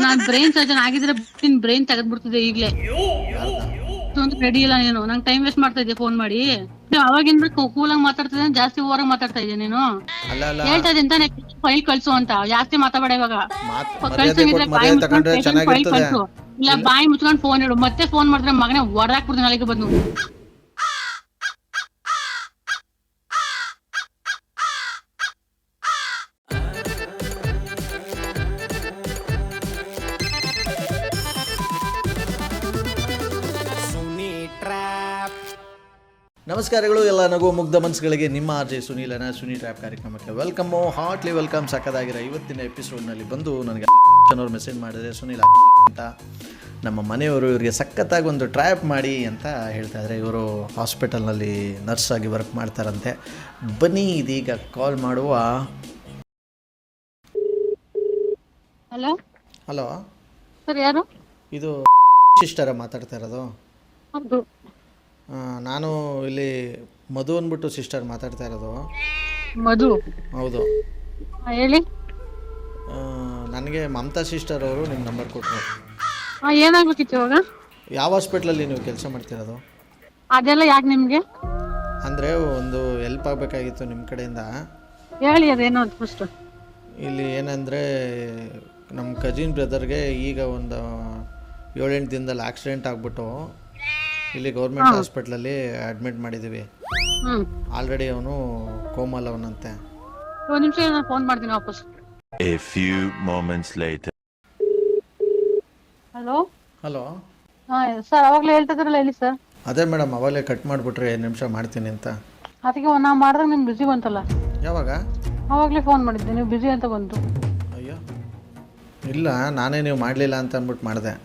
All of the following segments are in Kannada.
ನಾನ್ ಬ್ರೈನ್ ಸರ್ಜನ್ ಆಗಿದ್ರೆ ಬ್ರೈನ್ ತೆಗೆದ್ಬಿಡ್ತಿದ್ದೆ ಈಗ್ಲೇ. ರೆಡಿ ಇಲ್ಲ ನೀನು, ನಂಗೆ ಟೈಮ್ ವೇಸ್ಟ್ ಮಾಡ್ತಾ ಇದ್ದೆ ಫೋನ್ ಮಾಡಿ. ಅವಾಗಿಂದ ಕೂಲಾಗಿ ಮಾತಾಡ್ತಿದ್ದೆ, ಜಾಸ್ತಿ ಓವರ್ ಮಾತಾಡ್ತಾ ಇದ್ದೆ ನೀನು. ಹೇಳ್ತಾ ಇದ್ದೆ ಅಂತಾನೆ ಫೈಲ್ ಕಳ್ಸು ಅಂತ, ಜಾಸ್ತಿ ಮಾತಾಡ ಇವಾಗ. ಕಳ್ಸಂಗಿದ್ರೆ ಬಾಯಿ ಮುಚ್ಕೊಂಡು ಫೈಲ್ ಕಳ್ಸು, ಇಲ್ಲ ಬಾಯಿ ಮುಚ್ಕೊಂಡು ಫೋನ್ ಇಡು. ಮತ್ತೆ ಫೋನ್ ಮಾಡಿದ್ರೆ ಮಗನೇ ಹೊಡೆದಾಕ್ಬಿಡ್ತೀನಿ ನಾಳೆಗೆ ಬಂದು. ನಮಸ್ಕಾರಗಳು ಎಲ್ಲ ನಗು ಮುಗ್ಧ ಮನಸ್ಸುಗಳಿಗೆ. ನಿಮ್ಮ ಆರ್ ಜೆ ಸುನೀಲನ ಸುನಿ ಟ್ರ್ಯಾಪ್ ಕಾರ್ಯಕ್ರಮಕ್ಕೆ ವೆಲ್ಕಮ್ಮು, ಹಾರ್ಟ್ಲಿ ವೆಲ್ಕಮ್. ಸಕ್ಕದಾಗಿರೋ ಇವತ್ತಿನ ಎಪಿಸೋಡ್ನಲ್ಲಿ ಬಂದು ನನಗೆ ಅವ್ರು ಮೆಸೇಜ್ ಮಾಡಿದರೆ, ಸುನೀಲ್ ಅಂತ ನಮ್ಮ ಮನೆಯವರು ಇವರಿಗೆ ಸಖತ್ತಾಗಿ ಒಂದು ಟ್ರ್ಯಾಪ್ ಮಾಡಿ ಅಂತ ಹೇಳ್ತಾ ಇದ್ದಾರೆ. ಇವರು ಹಾಸ್ಪಿಟಲ್ನಲ್ಲಿ ನರ್ಸ್ ಆಗಿ ವರ್ಕ್ ಮಾಡ್ತಾರಂತೆ. ಬನ್ನಿ ಇದೀಗ ಕಾಲ್ ಮಾಡುವ. ಹಲೋ ಹಲೋ ಸರ್, ಯಾರು? ಇದು ಸಿಸ್ಟರ ಮಾತಾಡ್ತಾ ಇರೋದು? ಹೌದು. ನಾನು ಇಲ್ಲಿ ಮಧು ಅಂದ್ಬಿಟ್ಟು ಸಿಸ್ಟರ್ ಮಾತಾಡ್ತಾ ಇರೋದು. ಮಧು? ಹೌದು. ಹೇಳಿ. ನನಗೆ ಮಮತಾ ಸಿಸ್ಟರ್ ಅವರು ನಿಮ್ಮ ನಂಬರ್ ಕೊಟ್ಟರು. ಏನಾಗ್ಬೇಕಿತ್ತು ಇವಾಗ? ಯಾವ ಹಾಸ್ಪಿಟ್ಲಲ್ಲಿ ನೀವು ಕೆಲಸ ಮಾಡ್ತಿರೋದು? ಅದೆಲ್ಲ ಯಾಕೆ ನಿಮಗೆ? ಅಂದರೆ ಒಂದು ಹೆಲ್ಪ್ ಆಗಬೇಕಾಗಿತ್ತು ನಿಮ್ಮ ಕಡೆಯಿಂದ. ಹೇಳಿ, ಅದೇನೋ ಅಂತ ಫಸ್ಟ್. ಇಲ್ಲಿ ಏನಂದರೆ ನಮ್ಮ ಕಜಿನ್ ಬ್ರದರ್ಗೆ ಈಗ ಒಂದು 7-8 ದಿನದಲ್ಲಿ ಆಕ್ಸಿಡೆಂಟ್ ಆಗಿಬಿಟ್ಟು ಇಲ್ಲಿ ಗೌರ್ಮೆಂಟ್ ಹಾಸ್ಪಿಟ್ಲಲ್ಲಿ ಅಡ್ಮಿಟ್ ಮಾಡಿದ್ದೀವಿ. ಆಲ್ರೆಡಿ ಅವನು ಕೋಮಲ್ ಅವನಂತೆ. ಒಂದು ನಿಮಿಷ, ನಾನು ಫೋನ್ ಮಾಡ್ತೀನಿ ವಾಪಸ್. A few moments later. Hello hello. Sir, ಅವಾಗಲೇ ಹೇಳ್ತಿದ್ರಲ್ಲ, ಹೇಳಿ ಸರ್. ಅದೇ ಮೇಡಮ್, ಅವಾಗಲೇ ಕಟ್ ಮಾಡಿಬಿಟ್ರೆ 2 ನಿಮಿಷ ಮಾಡ್ತೀನಿ ಅಂತ. ಅದಕ್ಕೆ ನಾ ಮಾಡಿದಾಗ ನಿಮ್ಗೆ ಬಿಸಿ ಬಂತಲ್ಲ. ಯಾವಾಗ? ಅವಾಗಲೇ ಫೋನ್ ಮಾಡಿದ್ದೆ, ನೀವು ಬಿಸಿ ಅಂತ ಬಂತು. ಅಯ್ಯೋ ಇಲ್ಲ, ನಾನೇ ನೀವು ಮಾಡಲಿಲ್ಲ ಅಂತ ಅಂದ್ಬಿಟ್ಟು ಮಾಡಿದೆ.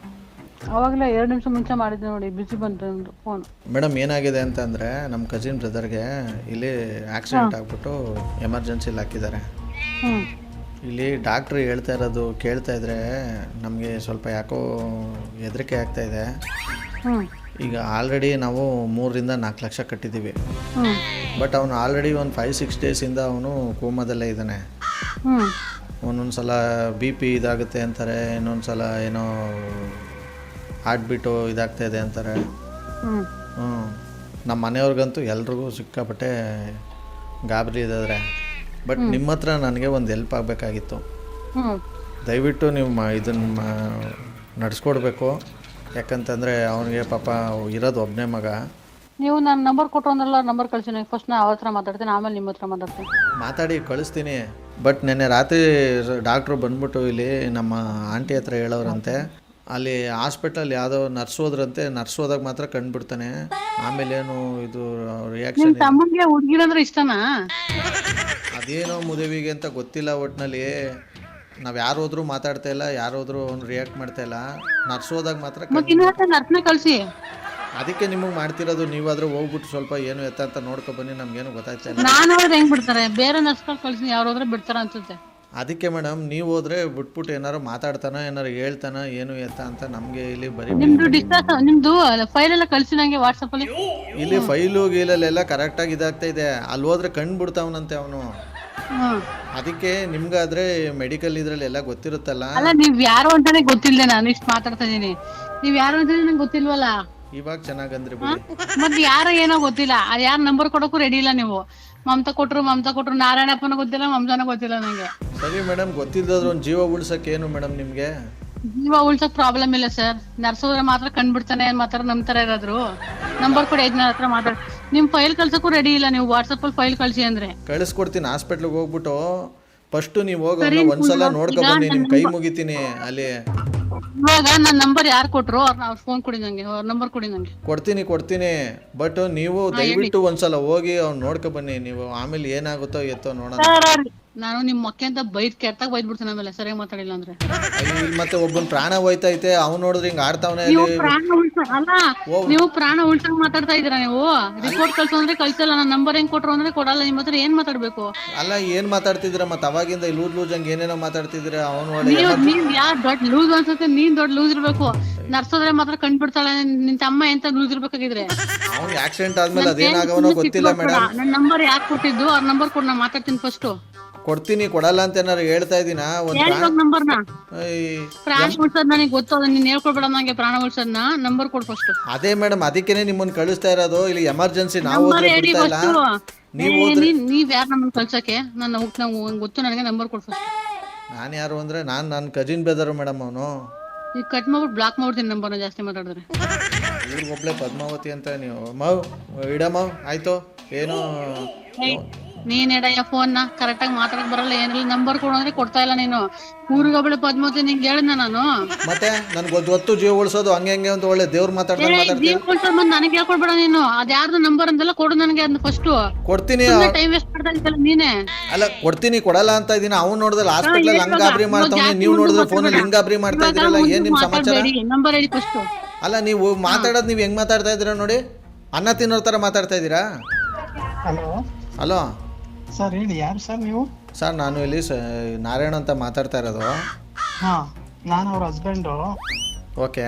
ಅವಾಗಲೇ 2 ನಿಮಿಷ ಮುಂಚೆ ಮಾಡಿದ್ದೆ ನೋಡಿ, ಬಿಸಿ ಬಂತು ಫೋನ್. ಮೇಡಮ್ ಏನಾಗಿದೆ ಅಂತಂದರೆ ನಮ್ಮ ಕಜಿನ್ ಬ್ರದರ್ಗೆ ಇಲ್ಲಿ ಆಕ್ಸಿಡೆಂಟ್ ಆಗಿಬಿಟ್ಟು ಎಮರ್ಜೆನ್ಸಿಲಿ ಹಾಕಿದ್ದಾರೆ. ಇಲ್ಲಿ ಡಾಕ್ಟ್ರು ಹೇಳ್ತಾ ಇರೋದು ಕೇಳ್ತಾ ಇದ್ರೆ ನಮಗೆ ಸ್ವಲ್ಪ ಯಾಕೋ ಹೆದರಿಕೆ ಆಗ್ತಾಯಿದೆ. ಈಗ ಆಲ್ರೆಡಿ ನಾವು 3-4 ಲಕ್ಷ ಕಟ್ಟಿದ್ದೀವಿ. ಬಟ್ ಅವನು ಆಲ್ರೆಡಿ ಒಂದು 5-6 ಡೇಸಿಂದ ಅವನು ಕೋಮಾದಲ್ಲೇ ಇದ್ದಾನೆ. ಒಂದೊಂದು ಸಲ BP ಇದಾಗುತ್ತೆ ಅಂತಾರೆ, ಇನ್ನೊಂದು ಸಲ ಏನೋ ಹಾರ್ಟ್ ಬೀಟು ಇದಾಗ್ತಾಯಿದೆ ಅಂತಾರೆ. ನಮ್ಮ ಮನೆಯವ್ರಿಗಂತೂ ಎಲ್ರಿಗೂ ಸಿಕ್ಕಾಪಟ್ಟೆ ಗಾಬರಿ ಇದ್ದಾರೆ. ಬಟ್ ನಿಮ್ಮ ಹತ್ರ ನನಗೆ ಒಂದು ಹೆಲ್ಪ್ ಆಗಬೇಕಾಗಿತ್ತು. ದಯವಿಟ್ಟು ನೀವು ಇದನ್ನು ನಡೆಸ್ಕೊಡ್ಬೇಕು. ಯಾಕಂತಂದರೆ ಅವನಿಗೆ ಪಾಪ ಇರೋದು ಒಬ್ಬನೇ ಮಗ. ನೀವು ನನ್ನ ನಂಬರ್ ಕೊಟ್ಟು ಒಂದಲ್ಲ ನಂಬರ್ ಕಳಿಸಿ. ಫಸ್ಟ್ ನಾ ಅವ್ರ ಹತ್ರ ಮಾತಾಡ್ತೀನಿ, ಆಮೇಲೆ ನಿಮ್ಮ ಹತ್ರ ಮಾತಾಡ್ತೀನಿ. ಮಾತಾಡಿ ಕಳಿಸ್ತೀನಿ. ಬಟ್ ನೆನ್ನೆ ರಾತ್ರಿ ಡಾಕ್ಟ್ರು ಬಂದ್ಬಿಟ್ಟು ಇಲ್ಲಿ ನಮ್ಮ ಆಂಟಿ ಹತ್ರ ಹೇಳೋರಂತೆ, ಅಲ್ಲಿ ಹಾಸ್ಪಿಟಲ್ ಯಾವುದೋ ನರ್ಸ್ ಹೋದ್ರಂತೆ. ನರ್ಸ್ ಹೋದಾಗ ಮಾತ್ರ ಕಂಡುಬಿಡ್ತಾನೆ, ಆಮೇಲೇನು ಇದು ರಿಯಾಕ್ಷನ್. ತಮ್ಮಂಗೆ ಹುಡುಗಿರಂದ್ರೆ ಇಷ್ಟನಾ? ಅದೇನೋ ಮುದೇವಿಗೆ ಅಂತ ಗೊತ್ತಿಲ್ಲ. ಒಟ್ಟಿನಲ್ಲಿ ನಾವು ಯಾರು ಹೋದ್ರೂ ಮಾತಾಡ್ತಾ ಇಲ್ಲ, ಯಾರು ಹೋದ್ರೂ ಅವ್ನು ರಿಯಾಕ್ಟ್ ಮಾಡ್ತಾ ಇಲ್ಲ. ನರ್ಸ್ ಹೋದಾಗ ಮಾತ್ರ ನರ್ಸ್ನ ಕಳಿಸಿ. ಅದಕ್ಕೆ ನಿಮಗೆ ಮಾಡ್ತಿರೋದು. ನೀವಾದ್ರೂ ಹೋಗ್ಬಿಟ್ಟು ಸ್ವಲ್ಪ ಏನು ಎತ್ತ ಅಂತ ನೋಡ್ಕೊ ಬನ್ನಿ, ನಮ್ಗೇನು ಗೊತ್ತಾಗ್ತಾ ಇಲ್ಲ. ನಾನು ಹೋದ್ರೆ ಹೆಂಗ್ ಬಿಡ್ತಾರೆ? ಬೇರೆ ನರ್ಸ್ಗಳು ಕಳಿಸಿ, ಯಾರು ಹೋದ್ರೆ ಬಿಡ್ತಾರ ಅನ್ಸುತ್ತೆ. ಅದಕ್ಕೆ ಮೇಡಮ್, ನೀವು ಹೋದ್ರೆ ಬಿಟ್ಬಿಟ್ಟು ಏನಾರು ಮಾತಾಡ್ತಾನ, ಏನಾರು ಹೇಳ್ತಾನ, ಏನು ಎತ್ತ ಅಂತ ನಮಗೆ ಇಲ್ಲಿ ಬರೀ ನಿಮ್ದು ಫೈಲ್ ಎಲ್ಲ ಕಳಿಸಿ ನಂಗೆ ವಾಟ್ಸಪ್ ಅಲ್ಲಿ. ಇಲ್ಲಿ ಫೈಲು ಗೀಲಲ್ಲೆಲ್ಲ ಕರೆಕ್ಟಾಗಿ ಇದಾಗ್ತಾ ಇದೆ. ಅಲ್ಲಿ ಹೋದ್ರೆ ಕಣ್ಣು ಬಿಡ್ತಾವನಂತೆ ಅವನು. ಅದಕ್ಕೆ ನಿಮ್ಗಾದ್ರೆ ಮೆಡಿಕಲ್ ಇದ್ರಲ್ಲಿ ಎಲ್ಲ ಗೊತ್ತಿರುತ್ತಲ್ಲ. ಅಲ್ಲ, ನೀವ್ ಯಾರು ಅಂತಾನೆ ಗೊತ್ತಿಲ್ಲ. ನಾನು ಇಷ್ಟು ಮಾತಾಡ್ತಾ ಇದೀನಿ, ನೀವ್ ಯಾರು ಅಂತ ನಂಗೆ ಗೊತ್ತಿಲ್ವಲ್ಲ. ಇವಾಗ ಚೆನ್ನಾಗಂದ್ರಿ ಬಿಡಿ. ಮತ್ತೆ ಯಾರ ಏನೋ ಗೊತ್ತಿಲ್ಲ, ಯಾರ ನಂಬರ್ ಕೊಡೋಕ್ಕೂ ರೆಡಿ ಇಲ್ಲ ನೀವು. ಮಮತಾ ಕೊಟ್ರು, ನಾರಾಯಣಪ್ಪನ ಗೊತ್ತಿಲ್ಲ, ಮಮತಾನ ಗೊತ್ತಿಲ್ಲ ನಂಗೆ. ಸರಿ ಮೇಡಮ್, ಗೊತ್ತಿಲ್ಲದ್ರು ಒಂದು ಜೀವ ಉಳ್ಸಕ್ಕೆ ಏನು ಮೇಡಮ್ ನಿಮ್ಗೆ? ಜೀವ ಉಳ್ಸಕ್ ಪ್ರಾಬ್ಲಮ್ ಇಲ್ಲ ಸರ್. ನರ್ಸೋದ್ರೆ ಮಾತ್ರ ಕಂಡ್ಬಿಡ್ತಾನೆ ಮಾತ್ರ ನಂಬ್ತಾರ ಇರೋದ್ರು. ನಂಬರ್ ಕೊಡಿ, 5 ಹತ್ರ ಮಾತಾಡಿ. ನಿಮ್ ಫೈಲ್ ಕಳ್ಸಕ್ಕೂ ರೆಡಿ ಇಲ್ಲ. ನೀವು ವಾಟ್ಸಪ್ ಅಲ್ಲಿ ಫೈಲ್ ಕಳ್ಸಿ ಅಂದ್ರೆ ಕಳಿಸ್ಕೊಡ್ತೀನಿ. ಹಾಸ್ಪಿಟ್ಲಿಗೆ ಹೋಗ್ಬಿಟ್ಟು ಫಸ್ಟ್ ನೀವು ಹೋಗಿ ಒಂದ್ಸಲ ನೋಡ್ಕೊ ಬನ್ನಿ, ನಿಮ್ ಕೈ ಮುಗಿತೀನಿ ಅಲ್ಲಿ. ಇವಾಗ ನನ್ನ ನಂಬರ್ ಯಾರು ಕೊಟ್ರು ಅವ್ರ ಫೋನ್ ಕೊಡಿ ನಂಗೆ, ಅವ್ರ ನಂಬರ್ ಕೊಡಿ ನಂಗೆ. ಕೊಡ್ತೀನಿ. ಬಟ್ ನೀವು ದಯವಿಟ್ಟು ಒಂದ್ಸಲ ಹೋಗಿ ಅವ್ನು ನೋಡ್ಕೊ ಬನ್ನಿ. ನೀವು ಆಮೇಲೆ ಏನಾಗುತ್ತೋ ಎತ್ತೋ ನೋಡೋಣ. ನಾನು ನಿಮ್ ಮಕ್ಕೆ ಅಂತ ಕೆಟ್ಟಾಗ ಬೈದ್ಬಿಡ್ತೀನಿ ಆಮೇಲೆ ಸರಿಯಾಗಿ ಮಾತಾಡಿಲ್ಲ ಅಂದ್ರೆ. ಮತ್ತೆ ಒಬ್ಬನ್ ಪ್ರಾಣ ಹೋಯ್ತೈತೆ, ಅವ್ನು ನೋಡಿದ್ರೆ ಹಿಂಗ ಆಡ್ತಾವನೆ. ನೀವು ಪ್ರಾಣ ಉಳ್ಸಂಗ್ ಮಾತಾಡ್ತಾ ಇದೀರಾ. ನೀವು ರಿಪೋರ್ಟ್ ಕಳ್ಸೋ ಅಂದ್ರೆ ಕಳ್ಸಲ್ಲ. ನನ್ನ ನಂಬರ್ ಹೆಂಗ್ ಕೊಟ್ರು ಅಂದ್ರೆ ಕೊಡಲ್ಲ. ನಿಮ್ಮ ಹತ್ರ ಏನ್ ಮಾತಾಡ್ಬೇಕು? ಅಲ್ಲ, ಏನ್ ಮಾತಾಡ್ತಿದ್ರ ಮತ್ತೆ? ಅವಾಗಿಂದ ಲೂಸ್ ಹಂಗ ಏನೇನೋ ಮಾತಾಡ್ತಿದ್ರ. ಅವನು ನೀವ್ ಯಾರು ದೊಡ್ಡ ಲೂಸ್ ಅನ್ಸುತ್ತೆ? ನೀನ್ ದೊಡ್ಡ ಲೂಸ್ ಇರ್ಬೇಕು. ನರ್ಸೋದ್ರೆ ಮಾತ್ರ ಕಂಡ್ಬಿಡ್ತಾಳೆ. ನಿನ್ ತಮ್ಮ ಎಂತ ಲೂಸ್ ಇರ್ಬೇಕಾಗಿದ್ರೆ. ಅವ್ನಿಗೆ ಆಕ್ಸಿಡೆಂಟ್ ಆದ್ಮೇಲೆ ಅದೇನಾಗವನೋ ಗೊತ್ತಿಲ್ಲ ಮೇಡಮ್. ನನ್ನ ನಂಬರ್ ಯಾಕೆ ಕೊಟ್ಟಿದ್ದು? ಅವ್ರ ನಂಬರ್ ಕೊಡ್, ನಾ ಮಾತಾಡ್ತೀನಿ ಫಸ್ಟ್. ಕೊಡ್ತೀನಿ ಕೊಡಲ್ಲ ಅಂತ ಏನಾರು ಹೇಳ್ತಾ ಇದೀನ ಒಂದು ಹೇಳ್ಬೇಕು ನಂಬರ್ನ. ಪ್ರಾಣ ಉಳ್ಸೋದ್ ನನಗೆ ಗೊತ್ತು, ನೀನ್ ಹೇಳ್ಕೊಡ್ಬೇಡ ನಂಗೆ ಪ್ರಾಣ ಉಳ್ಸೋದ್ನ. ನಂಬರ್ ಕೊಡ್ ಫಸ್ಟ್. ಅದೇ ಮೇಡಮ್ ಅದಕ್ಕೇನೆ ನಿಮ್ಮನ್ನ ಕಳಿಸ್ತಾ ಇರೋದು. ಇಲ್ಲಿ ಎಮರ್ಜೆನ್ಸಿ ನಾವು ನಂಬರ್ ಹೋದ್ರೆ ಹೇಳಿ ಬಿಡ್ತಾ ಇಲ್ಲ. ಫಸ್ಟ್. ನೀವ್ ಯಾರು ನಮ್ಮನ್ನ ಕಳ್ಸಕ್ಕೆ? ನಾನು ಗೊತ್ತು, ನನಗೆ ನಂಬರ್ ಕೊಡ್ ಫಸ್ಟ್. ನಾನು ಯಾರು ಅಂದ್ರೆ ನನ್ನ ಕಜಿನ್ ಬ್ರದರು ಮೇಡಮ್. ಅವನು ಈಗ ಕಟ್ ಮಾಡ್ಬಿಟ್ಟು ಬ್ಲಾಕ್ ಮಾಡ್ಬಿಡ್ತೀನಿ ನಂಬರ್ನ ಜಾಸ್ತಿ ಮಾತಾಡಿದ್ರೆ. ಇವ್ರಿಗೊಬ್ಳೆ ಪದ್ಮಾವತಿ ಅಂತ ನೀವು ಮಾವ್ ಇಡಮ್ಮ ಆಯ್ತು. ಏನು ನೀನ್ ಎಡಯ್ಯ ಫೋನ್ನ ಕರೆಕ್ಟಾಗಿ ಮಾತಾಡಕ್ ಬರಲ್ಲ, ಏನಿಲ್ಲ. ನಂಬರ್ ಕೊಡು ಅಂದ್ರೆ ಕೊಡ್ತಾ ಇಲ್ಲ ನೀನು. ಊರಿಗೊಬ್ಳೆ ಪದ್ಮಾವತಿ ನಿಂಗೆ ಹೇಳಿದ್ನ ನಾನು. ಮತ್ತೆ ನನ್ಗೆ ಗೊತ್ತು ಜೀವ ಉಳಿಸೋದು ಹಂಗೆ ಹಂಗೆ ಅಂತ ಒಳ್ಳೆ ದೇವ್ರ ಮಾತಾಡ್ತಾರೆ. ಜೀವ ಉಳ್ಸೋದ್ ಬಂದ್ ನನಗೆ ಹೇಳ್ಕೊಡ್ಬೇಡ ನೀನು. ಅದ್ಯಾರ್ದು ನಂಬರ್ ಅಂತೆಲ್ಲ ಕೊಡು ನನಗೆ. ಅದನ್ನ ಫಸ್ಟ್ ಕೊಡ್ತೀನಿ. ಟೈಮ್ ವೇಸ್ಟ್ ಮಾಡ್ತಾ ಇದ್ದಲ್ಲ ನೀನೆ. ಅಲ್ಲ ಕೊಡ್ತೀನಿ ಕೊಡಲ್ಲ ಅಂತ ಇದೀನಿ. ಅವ್ನು ನೋಡಿದ್ರೆ ಹಾಸ್ಪಿಟಲ್ ಹಂಗ ಗಾಬರಿ ಮಾಡ್ತಾವ್ನೆ, ನೀವು ನೋಡಿದ್ರೆ ಫೋನಲ್ಲಿ ಹಿಂಗ್ ಗಾಬರಿ ಮಾಡ್ತಾ ಇದ್ದೀರಲ್ಲ. ಏನ್ ನಿಮ್ ಸಮಾಚಾರ? ನಂಬರ್ ಹೇಳಿ ಫಸ್ಟ್. ಅಲ್ಲ ನೀವು ಮಾತಾಡೋದು ನೀವು ಹೆಂಗ್ ಮಾತಾಡ್ತಾ ಇದ್ದೀರಾ ನೋಡಿ, ಅನ್ನ ತಿನ್ನೋರ್ ತರ ಮಾತಾಡ್ತಾ ಇದ್ದೀರಾ. ಹಲೋ ಹಲೋ ಸರ್ ಹೇಳಿ, ಯಾರು ಸರ್ ನೀವು? ಸರ್ ನಾನು ಇಲ್ಲಿ ನಾರಾಯಣ ಅಂತ ಮಾತಾಡ್ತಾ ಇರೋದು. ಹಾ, ನಾನು ಅವ್ರ ಹಸ್ಬೆಂಡು. ಓಕೆ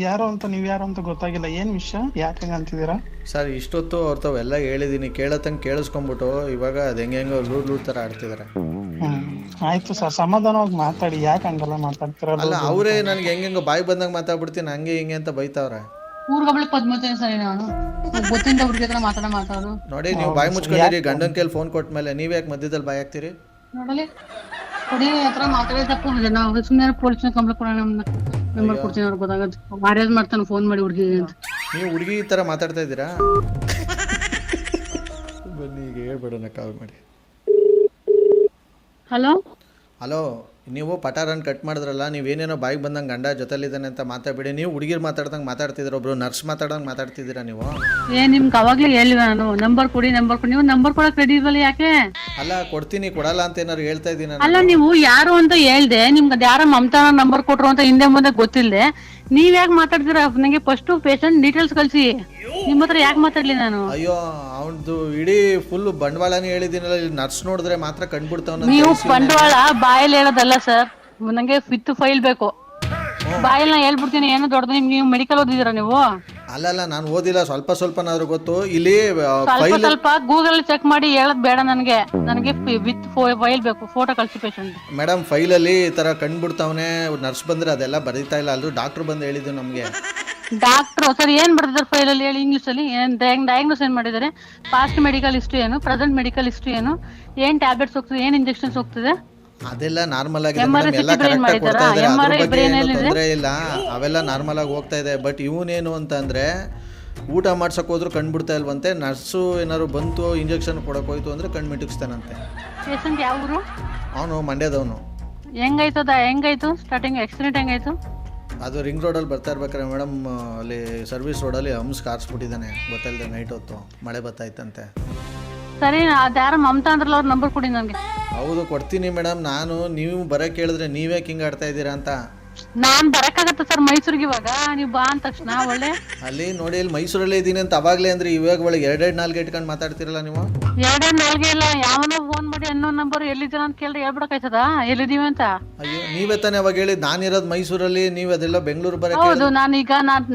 ಯಾರು ಅಂತ, ನೀವು ಯಾರು ಅಂತ ಗೊತ್ತಾಗಿಲ್ಲ. ಏನು ವಿಷಯ, ಯಾಕೆ ಅಂತಿದ್ದೀರಾ? ಸರ್ ಇಷ್ಟೊತ್ತು ಅವ್ರತಾವೆಲ್ಲ ಹೇಳಿದ್ದೀನಿ, ಕೇಳತ್ತಂಗೆ ಕೇಳಿಸ್ಕೊಂಡ್ಬಿಟ್ಟು ಇವಾಗ ಅದು ಹೆಂಗೆ ಲೂಡ್ ಥರ ಆಡ್ತಿದ್ದಾರೆ. ಆಯ್ತು ಸರ್, ಸಮಾಧಾನವಾಗಿ ಮಾತಾಡಿ. ಯಾಕೆ ಹಂಗೆಲ್ಲ ಮಾತಾಡ್ತೀರ? ಅಲ್ಲ ಅವರೇ ನನಗೆ ಹೆಂಗೆಂಗೋ ಬಾಯಿ ಬಂದಂಗೆ ಮಾತಾಡ್ಬಿಡ್ತೀನಿ, ಹಂಗೆ ಹಿಂಗೆ ಅಂತ ಬೈತಾವ್ರೆ. ಊರ್ಗೊಬ್ಳೆ ಪದ್ಮತಿ ಸರಿ, ನಾನು ಗೊತ್ತಿಂದ ಹುಡುಗಿ ಹತ್ರ ಮಾತಾಡೋದು ನೋಡಿ. ನೀವು ಬಾಯಿ ಮುಚ್ಕೊಂಡಿರಿ, ಗಂಡನ ಕೈಲಿ ಫೋನ್ ಕೊಟ್ಟ ಮೇಲೆ ನೀವ್ಯಾಕೆ ಮಧ್ಯದಲ್ಲಿ ಬಾಯಿ ಹಾಕ್ತೀರಿ? ನೋಡಲಿ ಹುಡುಗಿ ಹತ್ರ ಮಾತಾಡೋದು ತಪ್ಪು. ನಾವು ಸುಮ್ಮನೆ ಪೊಲೀಸ್ನ ಕಂಪ್ಲೇಂಟ್ ಕೊಡೋಣ. ನಂಬರ್ ಕೊಡ್ತೀನಿ, ಅವ್ರಿಗೆ ಗೊತ್ತಾಗತ್ತೆ. ಮ್ಯಾರೇಜ್ ಮಾಡ್ತಾನೆ ಫೋನ್ ಮಾಡಿ ಹುಡುಗಿ ಅಂತ. ನೀವು ಹುಡುಗಿ ಈ ಥರ ಮಾತಾಡ್ತಾ ಇದ್ದೀರಾ? ಬನ್ನಿ ಈಗ ಹೇಳ್ಬೇಡಣ, ಕಾಲ್ ಮಾಡಿ. ಹಲೋ ಹಲೋ, ನೀವು ಪಟಾರನ್ ಕಟ್ ಮಾಡಿದ್ರಲ್ಲ, ನೀವೇನೇನೋ ಬಾಯಿಗೆ ಬಂದಂಗೆ ಗಂಡ ಜೊತೆಲಿದ್ದಾನೆ ಅಂತ ಮಾತಾಡ್ಬೇಡಿ. ನೀವು ಹುಡುಗಿರು ಮಾತಾಡ್ದಂಗೆ ಮಾತಾಡ್ತಿದ್ದೀರ, ಒಬ್ರು ನರ್ಸ್ ಮಾತಾಡಂಗೆ ಮಾತಾಡ್ತಿದ್ದೀರಾ ನೀವು. ನಿಮ್ಗೆ ಅವಾಗ್ಲೇ ಹೇಳಿವ ನಾನು, ನಂಬರ್ ಕೊಡಿ ನಂಬರ್ ಕೊಡಿ. ನೀವು ನಂಬರ್ ಕೊಡಕ್ ರೆಡಿ ಇಲ್ವಲ್ಲ, ಯಾಕೆ? ಅಲ್ಲ ಕೊಡ್ತೀನಿ ಕೊಡಲ್ಲ ಅಂತ ಏನಾರು ಹೇಳ್ತಾ ಇದ್ದೀನಿ. ಅಲ್ಲ ನೀವು ಯಾರು ಅಂತ ಹೇಳ್ದೆ, ನಿಮ್ಗೆ ಅದ್ ಯಾರೋ ಮಮತಾ ನಂಬರ್ ಕೊಟ್ರು ಅಂತ ಹಿಂದೆ ಮುಂದೆ ಗೊತ್ತಿಲ್ಲದೆ ನೀವ್ ಯಾಕೆ ಮಾತಾಡ್ತೀರಾ? ನನಗೆ ಫಸ್ಟ್ ಪೇಷಂಟ್ ಡೀಟೇಲ್ಸ್ ಕಳ್ಸಿ. ನಿಮ್ಮ ಹತ್ರ ಯಾಕೆ ಮಾತಾಡ್ಲಿ ನಾನು? ಅಯ್ಯೋ ಅವನದು ಇಡೀ ಫುಲ್ ಬಂಡವಾಳನೇ ಹೇಳಿದ್ದೀನಲ್ಲ. ಇಲ್ಲಿ ನರ್ಸ್ ನೋಡಿದ್ರೆ ಮಾತ್ರ ಕಂಡ್ಬಿಡ್ತಾವ. ನೀವು ಬಂಡವಾಳ ಬಾಯಲ್ಲಿ ಹೇಳೋದಲ್ಲ ಸರ್, ನಂಗೆ ವಿತ್ ಫೈಲ್ ಬೇಕು. ಬಾಯಲ್ಲಿ ನಾ ಹೇಳ್ಬಿಡ್ತೀನಿ. ಏನು ದೊಡ್ಡದು, ನಿಮ್ಗೆ ನೀವು ಮೆಡಿಕಲ್ ಓದಿದ್ದೀರಾ ನೀವು? ಅಲ್ಲಲ್ಲ ನಾನು ಓದಿಲ್ಲ, ಸ್ವಲ್ಪ ಸ್ವಲ್ಪನಾದ್ರೂ ಗೊತ್ತು. ಇಲ್ಲಿ ಸ್ವಲ್ಪ ಗೂಗಲ್ ಚೆಕ್ ಮಾಡಿ ಹೇಳದ್ ಬೇಡ ನನಗೆ. ವಿತ್ ಫೈಲ್ ಬೇಕು, ಫೋಟೋ ಕಳ್ಸಿ ಪೇಷಂಟ್. ಮೇಡಮ್ ಫೈಲಲ್ಲಿ ಈ ತರ ಕಂಡ್ಬಿಡ್ತಾವನೆ, ನರ್ಸ್ ಬಂದ್ರೆ ಅದೆಲ್ಲ ಬರೀತಾ ಇಲ್ಲ. ಅಲ್ಲೂ ಡಾಕ್ಟರ್ ಬಂದು ಹೇಳಿದ್ದು ನಮ್ಗೆ. ಡಾಕ್ಟರ್ ಸರ್ ಏನ್ ಬರ್ತಿದ್ದಾರೆ ಫೈಲ್ ಅಲ್ಲಿ ಹೇಳಿ? ಇಂಗ್ಲಿಷ್ ಅಲ್ಲಿ ಏನ್ ಡಯಾಗ್ನೋಸ್ ಏನ್ ಮಾಡಿದ್ದಾರೆ? ಪಾಸ್ಟ್ ಮೆಡಿಕಲ್ ಹಿಸ್ಟ್ರಿ ಏನು, ಪ್ರೆಸೆಂಟ್ ಮೆಡಿಕಲ್ ಹಿಸ್ಟ್ರಿ ಏನು, ಏನ್ ಟ್ಯಾಬ್ಲೆಟ್ಸ್ ಹೋಗ್ತದೆ, ಏನ್ ಇಂಜೆಕ್ಷನ್ಸ್ ಹೋಗ್ತದೆ, ಅದೆಲ್ಲ ನಾರ್ಮಲ್ ಆಗಿದೆ ಮೇಡಮ್. ಎಲ್ಲ ಕರೆಕ್ಟ್ ಆಗಿ ಕೊಡ್ತಾ ಇದ್ದಾರೆ, ಅದ್ರ ಬಗ್ಗೆ ಏನು ತೊಂದರೆ ಇಲ್ಲ. ಅವೆಲ್ಲ ನಾರ್ಮಲ್ ಆಗಿ ಹೋಗ್ತಾ ಇದೆ. ಬಟ್ ಇವನೇನು ಅಂತ ಅಂದ್ರೆ ಊಟ ಮಾಡ್ಸಕ್ ಹೋದ್ರು ಕಂಡ್ಬಿಡ್ತಾ ಇಲ್ವಂತೆ. ನರ್ಸು ಏನಾದ್ರು ಬಂತು ಇಂಜೆಕ್ಷನ್ ಕೊಡಕ್ ಹೋಯ್ತು ಅಂದ್ರೆ ಕಣ್ ಮಿಟುಕ್ಸ್ತಾನಂತೆ. ಪೇಷಂಟ್ ಯಾವ ಊರು? ಅವನು ಮಂಡ್ಯದವನು. ಹೆಂಗಾಯ್ತು ಸ್ಟಾರ್ಟಿಂಗ್ ಆಕ್ಸಿಡೆಂಟ್ ಹೆಂಗಾಯ್ತು? ಅದು ರಿಂಗ್ ರೋಡಲ್ಲಿ ಬರ್ತಾ ಇರ್ಬೇಕಾರೆ ಮೇಡಮ್, ಅಲ್ಲಿ ಸರ್ವಿಸ್ ರೋಡಲ್ಲಿ ಹಮ್ಸ್ ಕಾರ್ಸ್ಬಿಟ್ಟಿದ್ದಾನೆ ಗೊತ್ತಲ್ದೆ. ನೈಟ್ ಹೊತ್ತು ಮಳೆ ಬರ್ತಾಯ್ತಂತೆ. ಸರಿ, ಅದ್ಯಾರ ಮಮತಾ ಅಂದ್ರಲ್ಲ, ಅವ್ರ ನಂಬರ್ ಕೊಡಿ ನನಗೆ. ಹೌದು ಕೊಡ್ತೀನಿ ಮೇಡಮ್. ನಾನು ನೀವು ಬರಕ್ಕೆ ಹೇಳಿದ್ರೆ ನೀವೇ ಹಿಂಗೆ ಆಡ್ತಾ ಇದ್ದೀರಾ ಅಂತ. ನಾನ್ ಬರಕ್ಕಾಗತ್ತ ಸರ್ ಮೈಸೂರಿಗೆ? ಇವಾಗ ನೀವು ಬಾ ಅಂದ ತಕ್ಷಣ ಒಳ್ಳೆ ಅಲ್ಲಿ ನೋಡಿ, ಇಲ್ಲಿ ಮೈಸೂರಲ್ಲೇ ಇದ್ದೀನಿ ಅಂತ ಅವಾಗಲೇ ಅಂದ್ರೆ ಇವಾಗ ಒಳಗೆ 2-4 ಇಟ್ಕೊಂಡು ಮಾತಾಡ್ತಿರಲ್ಲ ನೀವು. 2-4 ಇಲ್ಲ, ಯಾವನೋ ಫೋನ್ ಮಾಡಿ ಅನ್ನೋ ನಂಬರ್ ಎಲ್ಲಿದ್ದೀರ ಅಂತ ಕೇಳಿದ್ರೆ ಹೇಳ್ಬಿಡಕಾಯ್ತದ ಎಲ್ಲಿದ್ದೀವಿ ಅಂತ? ಅಯ್ಯೋ ನೀವೇ ತಾನೇ ಅವಾಗ ಹೇಳಿದ್, ನಾನಿರೋದು ಮೈಸೂರಲ್ಲಿ, ನೀವು ಅದೆಲ್ಲ ಬೆಂಗಳೂರು ಬರಕ್ಕೆ. ಹೌದು,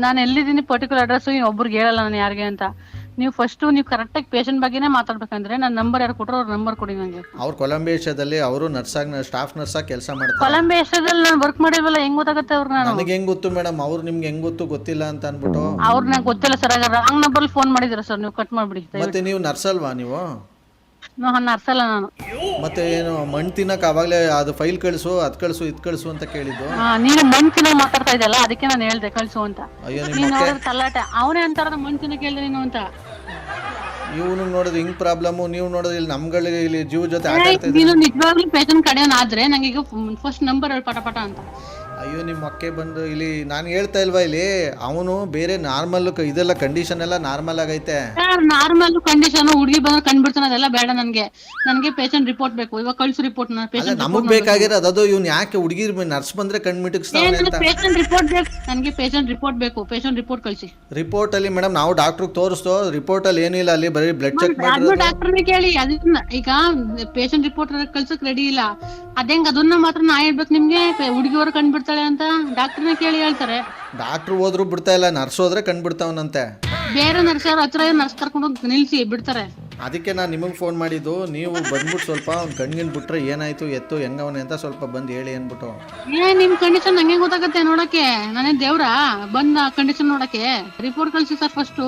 ನಾನು ಎಲ್ಲಿದ್ದೀನಿ ಪರ್ಟಿಕ್ಯುಲರ್ ಅಡ್ರೆಸ್ ಒಬ್ರಿಗೆ ಹೇಳಲ್ಲ ನಾನು ಯಾರಿಗೆ ಅಂತ. ನೀವು ಫಸ್ಟ್ ನೀವು ಕರೆಕ್ಟಾಗಿ ಪೇಷಂಟ್ ಬಗ್ಗೆನೇ ಮಾತಾಡ್ಬೇಕಂದ್ರೆ ನನ್ನ ನಂಬರ್ ಯಾರು ಕೊಟ್ಟರು ಅವ್ರ ನಂಬರ್ ಕೊಡಿ ನನಗೆ. ಅವ್ರು ಕೊಲಂಬಿಯಾದಲ್ಲಿ ಅವರು ಸ್ಟಾಫ್ ನರ್ಸಾಗಿ ಕೆಲಸ ಮಾಡ್ತಾರೆ. ಕೊಲಂಬಿಯಾದಲ್ಲಿ ನಾನು ವರ್ಕ್ ಮಾಡಿಲ್ವಲ್ಲ, ಹೆಂಗ್ ಗೊತ್ತಾಗುತ್ತೆ ಅವ್ರು? ನನಗೆ ಹೆಂಗ್ ಗೊತ್ತು ಮೇಡಮ್, ಅವ್ರು ನಿಮ್ಗೆ ಹೆಂಗ್ ಗೊತ್ತು ಗೊತ್ತಿಲ್ಲ ಅಂತ ಅನ್ಬಿಟ್ಟು. ಅವ್ರು ನಂಗೆ ಗೊತ್ತಿಲ್ಲ ಸರ್, ರಾಂಗ್ ನಂಬರ್ ಫೋನ್ ಮಾಡಿದಿರ ಸರ್, ನೀವು ಕಟ್ ಮಾಡ್ಬಿಡಿ. ಮತ್ತೆ ನೀವು ನರ್ಸ್ ಅಲ್ವಾ ನೀವು? ನರ್ಸ್ ಅಲ್ಲ ನಾನು. ಮತ್ತೆ ಏನು ಮಣ್ಣು ತಿನ್ನಕ್ ಅವಾಗಲೇ ಅದು ಫೈಲ್ ಕಳಿಸು, ಅದ್ ಕಳಿಸು, ಇದ್ ಕಳಿಸು ಅಂತ ಕೇಳಿದ್ದು. ನೀನು ಮಣ್ಣು ತಿನ್ನ ಮಾತಾಡ್ತಾ ಇದೆಯಲ್ಲ, ಅದಕ್ಕೆ ನಾನು ಹೇಳ್ದೆ ಕಳಿಸು ಅಂತ. ಅಯ್ಯೋ ನೀನು ನೋಡಿದ್ರೆ ತಲ್ಲಾಟೆ, ಅವನೇ ಅಂತಾರ ಮಣ್ಣು ತಿನ್ನಕ್ ಹೇಳ್ದೆ ನೀನು ಅಂತ. ಇವನು ನೋಡಿದ್ರೆ ಹಿಂಗ್ ಪ್ರಾಬ್ಲಮ್, ನೀವು ನೋಡಿದ್ರೆ ಇಲ್ಲಿ ನಮ್ಗಳಿಗೆ ಇಲ್ಲಿ ಜೀವ ಜೊತೆ ಆಟ ಆಡ್ತಾ ನೀನು ನಿಜವಾಗ್ಲೂ ಪೇಷಂಟ್ ಕಡೆಯವ್ನಾದ್ರೆ ನಂಗೆ ಈಗ ಫಸ್ಟ್ ನಂಬರ್ ಹೇಳಿ ಪಟ ಪಟ ಅಂತ. ಅಯ್ಯೋ ನಿಮ್ಮ ಅಕ್ಕೆ ಬಂದು ಇಲ್ಲಿ ನಾನು ಹೇಳ್ತಾ ಇಲ್ವಾ, ಇಲ್ಲಿ ಅವನು ಬೇರೆ ನಾರ್ಮಲ್ ಇದೆಲ್ಲ ಕಂಡೀಷನ್ ಎಲ್ಲ ನಾರ್ಮಲ್ ಆಗೈತೆ. ನಾರ್ಮಲ್ ಕಂಡೀಷನ್ ಹುಡುಗಿ ಬಂದ್ರೆ ಕಂಡ್ಬಿಡ್ತಾನೆ, ಅದೆಲ್ಲ ಬೇಡ ನನಗೆ. ಪೇಷಂಟ್ ರಿಪೋರ್ಟ್ ಬೇಕು, ಇವಾಗ ಕಳ್ಸು ರಿಪೋರ್ಟ್. ನಮಗ್ ಬೇಕಾಗಿರೋದು ಅದು. ಇವ್ನು ಯಾಕೆ ಹುಡುಗಿ ನರ್ಸ್ ಬಂದ್ರೆ ಕಣ್ಮಿಟಿಕ್ಸ್ತಾನೆ ಅಂತ. ಪೇಷಂಟ್ ರಿಪೋರ್ಟ್ ಬೇಕು ನನಗೆ, ಪೇಷಂಟ್ ರಿಪೋರ್ಟ್ ಬೇಕು. ಪೇಷಂಟ್ ರಿಪೋರ್ಟ್ ಕಳಿಸಿ. ರಿಪೋರ್ಟ್ ಅಲ್ಲಿ ಮೇಡಮ್ ನಾವು ಡಾಕ್ಟರ್ ತೋರಿಸ್ತೋ, ರಿಪೋರ್ಟ್ ಅಲ್ಲಿ ಏನಿಲ್ಲ, ಅಲ್ಲಿ ಬರೀ ಬ್ಲಡ್ ಚೆಕ್ ಮಾಡಿ. ಡಾಕ್ಟರ್ನೇ ಕೇಳಿ ಅದನ್ನ. ಈಗ ಪೇಷಂಟ್ ರಿಪೋರ್ಟ್ ಕಳ್ಸಕ್ ರೆಡಿ ಇಲ್ಲ, ಅದೇಂಗ್ ಅದನ್ನ ಮಾತ್ರ ನಾ ಹೇಳ್ಬೇಕು ನಿಮ್ಗೆ? ಹುಡುಗಿಯವರು ಕಂಡ್ಬಿಡ್ತಾಳೆ ಅಂತ ಡಾಕ್ಟರ್ನೇ ಕೇಳಿ ಹೇಳ್ತಾರೆ. ಡಾಕ್ಟರ್ ಹೋದ್ರು ಬಿಡ್ತಾ ಇಲ್ಲ, ನರ್ಸ್ ಹೋದ್ರೆ ಕಂಡ್ಬಿಡ್ತಾವನಂತೆ. ಬೇರೆ ನರ್ಸರ್ ಹತ್ರ ನರ್ಸ್ ಕರ್ಕೊಂಡು ಹೋಗಿ ನಿಲ್ಸಿ ಬಿಡ್ತಾರೆ. ಅದಕ್ಕೆ ನಾನು ನಿಮಗೆ ಫೋನ್ ಮಾಡಿದ್ದು, ನೀವು ಬಂದ್ಬಿಟ್ಟು ಸ್ವಲ್ಪ ಅವ್ನು ಕಣ್ಗಿನ್ ಬಿಟ್ರೆ ಏನಾಯ್ತು ಎತ್ತು ಹೆಂಗವನೆ ಅಂತ ಸ್ವಲ್ಪ ಬಂದು ಹೇಳಿ ಅಂದ್ಬಿಟ್ಟು. ನಿಮ್ ಕಂಡೀಷನ್ ನಂಗೆ ಗೊತ್ತಾಗತ್ತೆ ನೋಡಕ್ಕೆ, ನಾನೇ ದೇವ್ರಾ ಬಂದ ಕಂಡೀಷನ್ ನೋಡಕ್ಕೆ? ರಿಪೋರ್ಟ್ ಕಳ್ಸಿ ಸರ್ ಫಸ್ಟ್.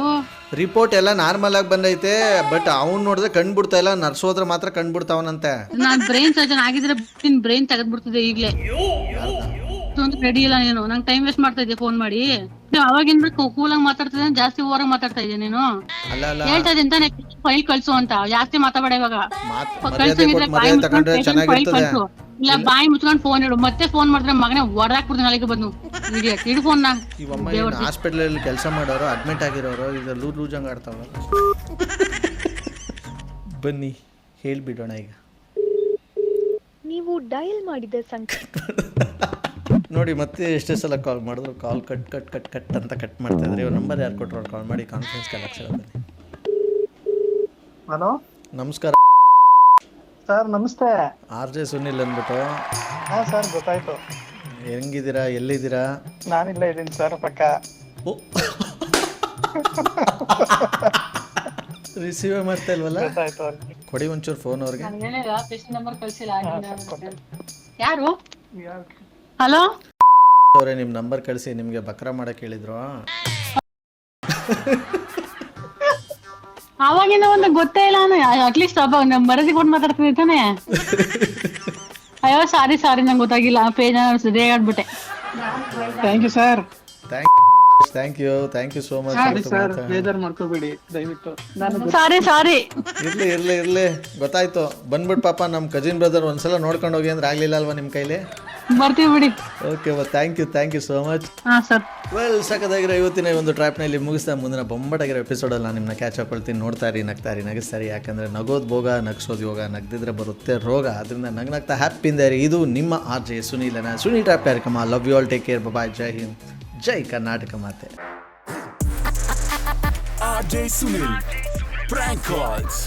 ರಿಪೋರ್ಟ್ ಎಲ್ಲ ನಾರ್ಮಲ್ ಆಗಿ ಬಂದೈತೆ, ಬಟ್ ಅವ್ನು ನೋಡಿದ್ರೆ ಕಣ್ ಬಿಡ್ತಾ ಇಲ್ಲ, ನರ್ಸ್ ಹೋದ್ರೆ ಮಾತ್ರ ಕಣ್ ಬಿಡ್ತಾವನಂತೆ. ನಾನ್ ಬ್ರೈನ್ ಸರ್ಜನ್ ಆಗಿದ್ರೆ ಬ್ರೈನ್ ತೆಗೆದ್ಬಿಡ್ತಿದ್ದೆ ಈಗ್ಲೇ. ರೆಡಿ ಇಲ್ಲ ನೀನು, ನಂಗೆ ಟೈಮ್ ವೇಸ್ಟ್ ಮಾಡ್ತಾ ಇದ್ದೆ ಫೋನ್ ಮಾಡಿ. ಅವಾಗಿಂದ ಕೂಲಾಗಿ ಮಾತಾಡ್ತಿದ್ದೆ, ಜಾಸ್ತಿ ಓವರ್ ಮಾತಾಡ್ತಾ ಇದ್ದೆ ನೀನು. ಹೇಳ್ತಾ ಇದ್ದೆ ಅಂತಾನೆ ಫೈಲ್ ಕಳ್ಸು ಅಂತ, ಜಾಸ್ತಿ ಮಾತಾಡಬೇಡ ಇವಾಗ. ಇಲ್ಲ ಬಾಯಿ ಮುಚ್ಕೊಂಡು ಫೋನ್ ಇಡು, ಮತ್ತೆ ಫೋನ್ ಮಾಡಿದ್ರೆ ಮಗನೇ ಹೊರದಾಕ್ಬಿಡ್ತೀನಿ ನಾಳೆಗೆ ಬಂದು. ಇಡು ಫೋನ್. ಹಾಸ್ಪಿಟಲ್ ಅಲ್ಲಿ ಕೆಲಸ ಮಾಡೋರು, ಅಡ್ಮಿಟ್ ಆಗಿರೋರು ಈಗ ಲೂಜಂಗ್ ಆಡ್ತಾವ. ಬನ್ನಿ ಹೇಳ್ಬಿಡೋಣ ಈಗ. ನೀವು ಡಯಲ್ ಮಾಡಿದ ಸಂಖ್ಯೆ ನೋಡಿ, ಮತ್ತೆ ಎಷ್ಟೇ ಸಲ ಕಾಲ್ ಮಾಡಿದ್ರು call cut cut cut cut ಅಂತ ಕಟ್ ಮಾಡ್ತಾ ಇದ್ರಿ. ಇವ್ರ ನಂಬರ್ ಯಾರು ಕೊಟ್ಟರು ಕಾಲ್ ಮಾಡಿ ಕಾನ್ಫರೆನ್ಸ್ ಕಾಲ್ ಹಾಕ್ಸಿರೋ. ಬನ್ನಿ. ಹಲೋ ನಮಸ್ಕಾರ ಸರ್. ನಮಸ್ತೆ. RJ ಸುನಿಲ್ ಅಂದ್ಬಿಟ್ಟು. ಹಾ ಸರ್, ಗೊತ್ತಾಯ್ತು. ಹೆಂಗಿದ್ದೀರಾ, ಎಲ್ಲಿದ್ದೀರಾ? ನಾನಿಲ್ಲ ಇದ್ದೀನಿ ಸರ್, ಪಕ್ಕ. ರಿಸೀವ್ ಮಾಡ್ತಾ ಇಲ್ವಲ್ಲ? ಗೊತ್ತಾಯ್ತು. ಕೊಡಿ ಒಂಚೂರು ಫೋನ್ ಅವ್ರಿಗೆ. ಯಾರು? ಹಲೋ ಅವರೇ, ನಿಮ್ಮ ನಂಬರ್ ಕಳಿಸಿ, ನಿಮಗೆ ಬಕ್ರ ಮಾಡಕ್ಕೆ ಹೇಳಿದ್ರು. ಅವಾಗಿಂದ ಒಂದು ಗೊತ್ತೇ ಇಲ್ಲ. ನಾನು ಅಟ್ಲೀಸ್ಟ್ ಮರದಿ ಕೊಟ್ಟು ಮಾತಾಡ್ತೀನಿ ತಾನೆ. ಅಯ್ಯೋ ಸಾರಿ ನಂಗೆ ಗೊತ್ತಾಗಿಲ್ಲ, ಪೇಜ್ ರೇಗಾಡ್ಬಿಟ್ಟೆ. Thank you sir. Thank you so much sir, ಬೇಜಾರು ಮಾಡ್ಕೋಬೇಡಿ ದಯವಿಟ್ಟು. ಸಾರಿ ಇರ್ಲಿ ಗೊತ್ತಾಯ್ತು. ಬಂದ್ಬಿಟ್ಟು ಪಾಪ ನಮ್ಮ ಕಜಿನ್ ಬ್ರದರ್ ಒಂದ್ಸಲ ನೋಡ್ಕೊಂಡು ಹೋಗಿ ಅಂದ್ರೆ ಆಗ್ಲಿಲ್ಲ ಅಲ್ವಾ ನಿಮ್ಮ ಕೈಲಿ? ಬರ್ತೀವಿ ಬಿಡಿ. Okay, thank you so much. Sir. Well, ಸಖತ್ತಾಗಿರೋ ಇವತ್ತಿನ ಒಂದು ಟ್ರ್ಯಾಪ್ನಲ್ಲಿ ಮುಗಿಸ್ತಾ ಮುಂದಿನ ಬೊಂಬಟಾಗಿರೋ ಎಪಿಸೋಡಲ್ಲಿ ನಾನು ನಿಮ್ಮನ್ನ ಕ್ಯಾಚ್ ಹಾಕೊಳ್ತೀನಿ. ನೋಡ್ತಾರಿ, ನಗ್ತಾರಿ, ನಗಿಸ್ತಾರಿ. ಯಾಕಂದರೆ ನಗೋದು ಭೋಗ, ನಗಿಸೋದು ಯೋಗ, ನಗ್ದಿದ್ರೆ ಬರುತ್ತೆ ರೋಗ. ಅದರಿಂದ ನಗ್ನಗ್ತಾ ಹ್ಯಾಪಿಯಿಂದ ಇರಿ. ಇದು ನಿಮ್ಮ RJ ಸುನೀಲನ ಸುನಿ ಟ್ರ್ಯಾಪ್ ಕಾರ್ಯಕ್ರಮ. Love you all, take care, bye, ಜೈ ಹಿಂದ್, ಜೈ ಕರ್ನಾಟಕ ಮಾತೆ. RJ Sunil, prank calls.